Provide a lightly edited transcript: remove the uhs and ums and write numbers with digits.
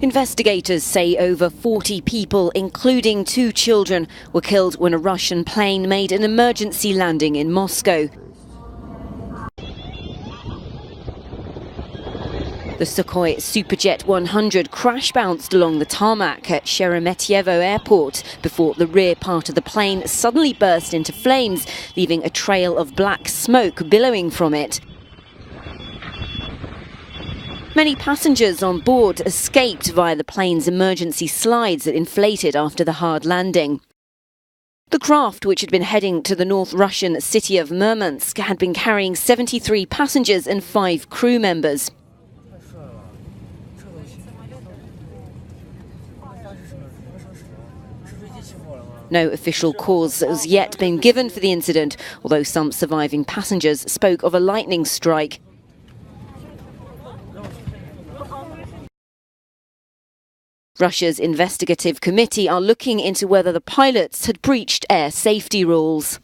Investigators say over 40 people, including 2 children, were killed when a Russian plane made an emergency landing in Moscow. The Sukhoi Superjet 100 crash-bounced along the tarmac at Sheremetyevo Airport before the rear part of the plane suddenly burst into flames, leaving a trail of black smoke billowing from it. Many passengers on board escaped via the plane's emergency slides that inflated after the hard landing. The craft, which had been heading to the North Russian city of Murmansk, had been carrying 73 passengers and 5 crew members. No official cause has yet been given for the incident, although some surviving passengers spoke of a lightning strike. Russia's investigative committee are looking into whether the pilots had breached air safety rules.